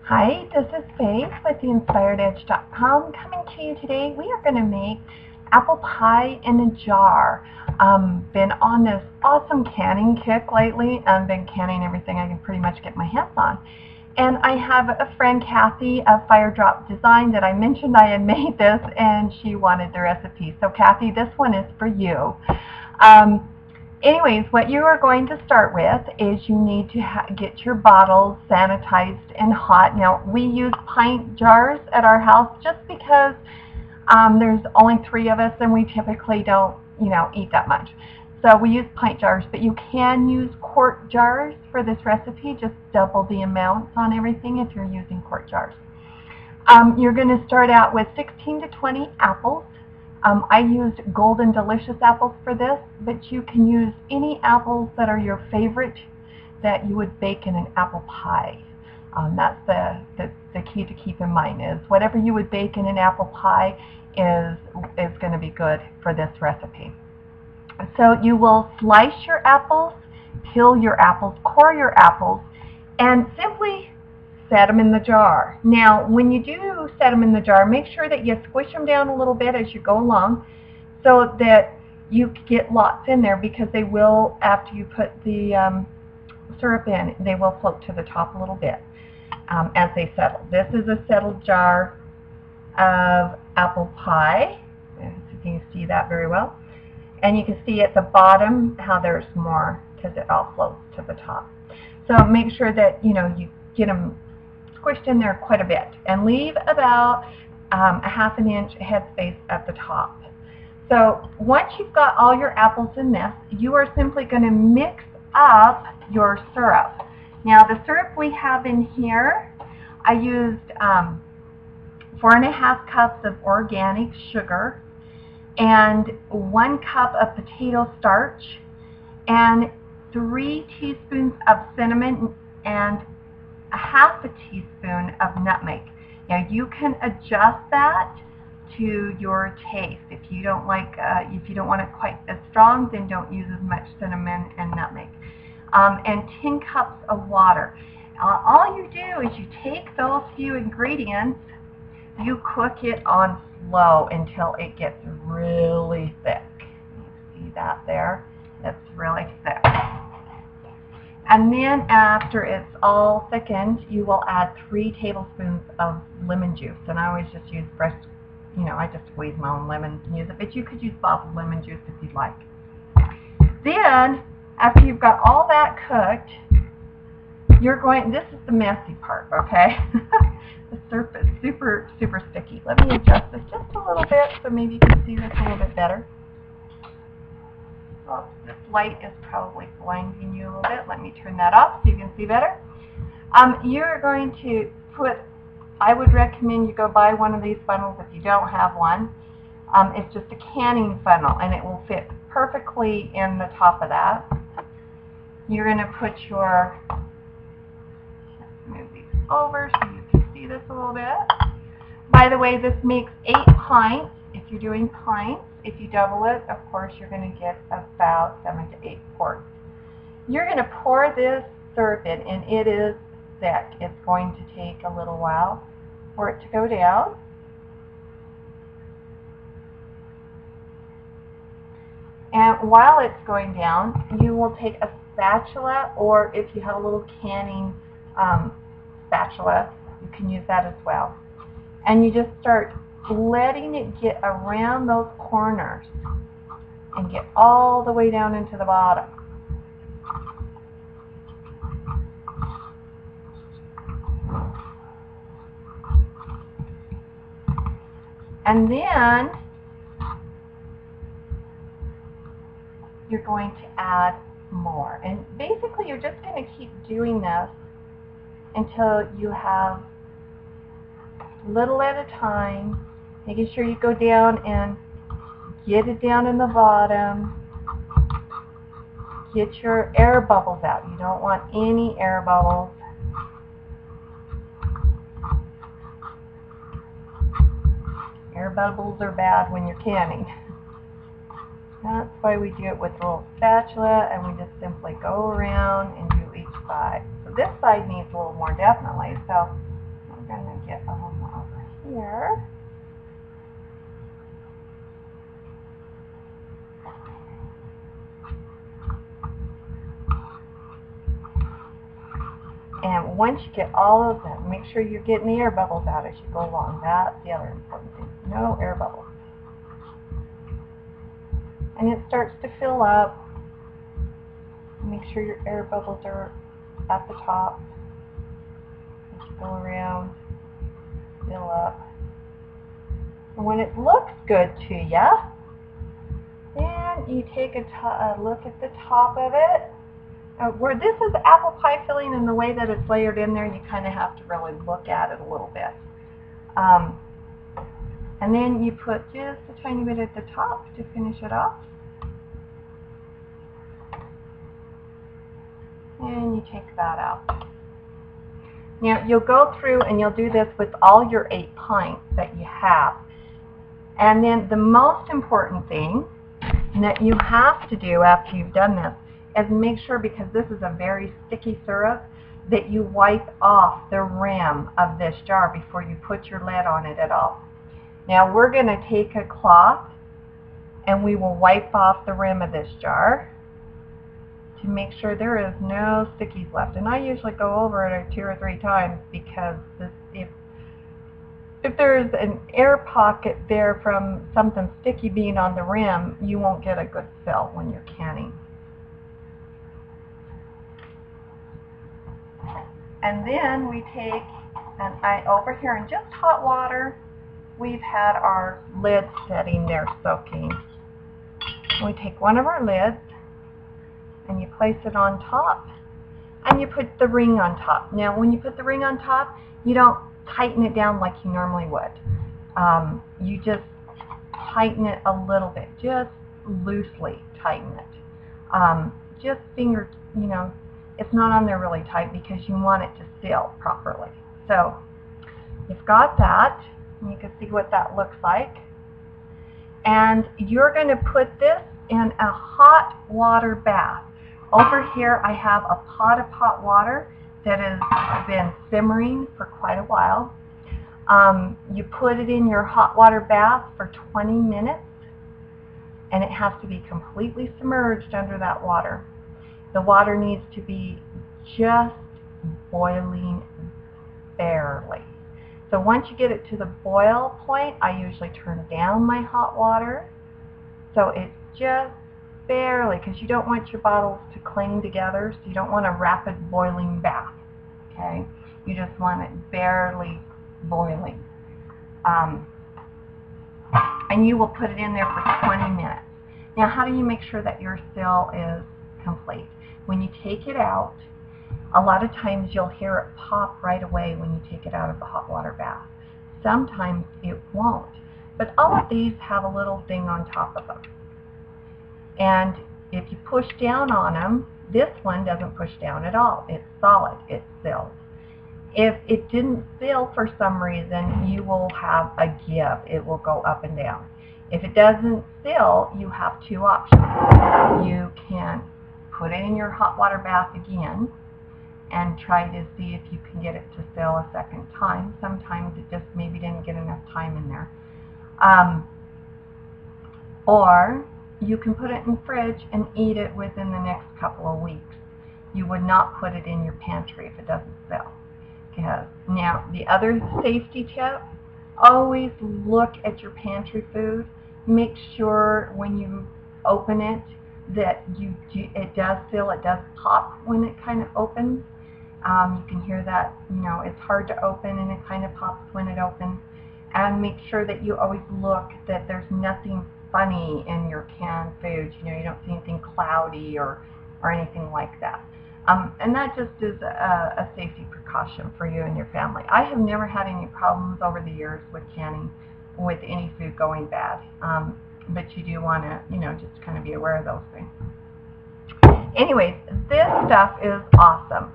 Hi, this is Faith with theinspirededge.com coming to you today. We are going to make apple pie in a jar. Been on this awesome canning kick lately and been canning everything I can pretty much get my hands on. And I have a friend, Kathy, of Fire Drop Design, that I mentioned I had made this and she wanted the recipe. So Kathy, this one is for you. Anyways, what you are going to start with is you need to get your bottles sanitized and hot. Now, we use pint jars at our house just because there's only 3 of us and we typically don't, eat that much. So we use pint jars, but you can use quart jars for this recipe. Just double the amounts on everything if you're using quart jars. You're going to start out with 16 to 20 apples. I used Golden Delicious apples for this, but you can use any apples that are your favorite that you would bake in an apple pie. That's the key to keep in mind, is whatever you would bake in an apple pie is going to be good for this recipe. So you will slice your apples, peel your apples, core your apples, and simply set them in the jar. Now, when you do set them in the jar, make sure that you squish them down a little bit as you go along so that you get lots in there, because they will, after you put the syrup in, they will float to the top a little bit as they settle. This is a settled jar of apple pie. If you can see that very well. And you can see at the bottom how there's more, because it all floats to the top. So make sure that you get them squished in there quite a bit, and leave about a ½ inch headspace at the top. So once you've got all your apples in this, you are simply going to mix up your syrup. Now, the syrup we have in here, I used 4½ cups of organic sugar and 1 cup of potato starch and 3 teaspoons of cinnamon and ½ teaspoon of nutmeg. Now, you can adjust that to your taste. If you don't like, if you don't want it quite as strong, then don't use as much cinnamon and nutmeg. And 10 cups of water. All you do is you take those few ingredients, you cook it on slow until it gets really thick. You see that there? It's really thick. And then after it's all thickened, you will add 3 tablespoons of lemon juice. And I always just use fresh, I just squeeze my own lemon and use it. But you could use bottled lemon juice if you'd like. Then, after you've got all that cooked, this is the messy part, okay? The syrup is super, super sticky. Let me adjust this just a little bit so maybe you can see this a little bit better. Oh, this light is probably blinding you a little bit. Let me turn that off so you can see better. You're going to put, I would recommend you go buy one of these funnels if you don't have one. It's just a canning funnel, and it will fit perfectly in the top of that. You're going to put your, let's move these over so you can see this a little bit. By the way, this makes 8 pints if you're doing pints. If you double it, of course, you're going to get about 7 to 8 quarts. You're going to pour this syrup in, and it is thick. It's going to take a little while for it to go down. And while it's going down, you will take a spatula, or if you have a little canning spatula, you can use that as well. And you just start letting it get around those corners and get all the way down into the bottom. And then you're going to add more. And basically you're just going to keep doing this until you have little at a time, making sure you go down and get it down in the bottom. Get your air bubbles out. You don't want any air bubbles. Air bubbles are bad when you're canning. That's why we do it with a little spatula, and we just simply go around and do each side. So this side needs a little more definitely, so We're going to get a little more over here. And once you get all of them, make sure you're getting the air bubbles out as you go along. That's the other important thing. No air bubbles. And it starts to fill up. Make sure your air bubbles are at the top. As you go around, fill up. And when it looks good to you, then you take a look at the top of it. Where this is apple pie filling, and the way that it's layered in there, you kind of have to really look at it a little bit. And then you put just a tiny bit at the top to finish it off. And you take that out. Now you'll go through and you'll do this with all your 8 pints that you have. And then the most important thing that you have to do after you've done this is make sure, because this is a very sticky syrup, that you wipe off the rim of this jar before you put your lid on it at all. Now we're going to take a cloth and we will wipe off the rim of this jar to make sure there is no stickies left. And I usually go over it 2 or 3 times, because if there's an air pocket there from something sticky being on the rim, you won't get a good fill when you're canning. And then we take, and over here in just hot water, we've had our lid sitting there soaking. We take one of our lids and you place it on top, and you put the ring on top. Now when you put the ring on top, you don't tighten it down like you normally would. You just tighten it a little bit, just loosely tighten it. Just finger, it's not on there really tight because you want it to seal properly. So you've got that, and you can see what that looks like. And you're going to put this in a hot water bath. Over here I have a pot of hot water that has been simmering for quite a while. You put it in your hot water bath for 20 minutes, and it has to be completely submerged under that water. The water needs to be just boiling barely. So once you get it to the boil point, I usually turn down my hot water, so it's just barely, because you don't want your bottles to cling together, so you don't want a rapid boiling bath. Okay, you just want it barely boiling. And you will put it in there for 20 minutes. Now how do you make sure that your seal is complete? When you take it out, a lot of times you'll hear it pop right away when you take it out of the hot water bath. Sometimes it won't. But all of these have a little thing on top of them. And if you push down on them, this one doesn't push down at all. It's solid. It seals. If it didn't seal for some reason, you will have a give. It will go up and down. If it doesn't seal, you have 2 options. You can put it in your hot water bath again and try to see if you can get it to seal a second time. Sometimes it just maybe didn't get enough time in there. Or you can put it in the fridge and eat it within the next couple of weeks. You would not put it in your pantry if it doesn't sell. Now, the other safety tip, always look at your pantry food. Make sure when you open it that it does seal, it does pop when it kind of opens. You can hear that, it's hard to open and it kind of pops when it opens. And make sure that you always look that there's nothing funny in your canned foods. You don't see anything cloudy or anything like that. And that just is a safety precaution for you and your family. I have never had any problems over the years with canning with any food going bad. But you do want to, just kind of be aware of those things. Anyways, this stuff is awesome.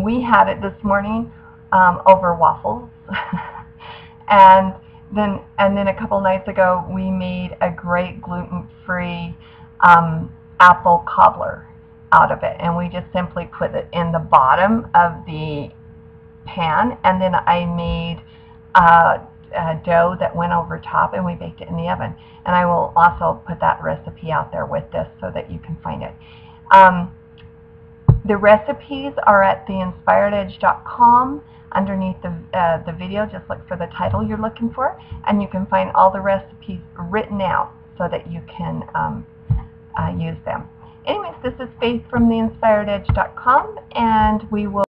We had it this morning over waffles. And then a couple nights ago, we made a great gluten-free apple cobbler out of it, and we just simply put it in the bottom of the pan, and then I made dough that went over top, and we baked it in the oven. And I will also put that recipe out there with this so that you can find it. The recipes are at theinspirededge.com. Underneath the video, just look for the title you're looking for, and you can find all the recipes written out so that you can use them. Anyways, this is Faith from theinspirededge.com, and we will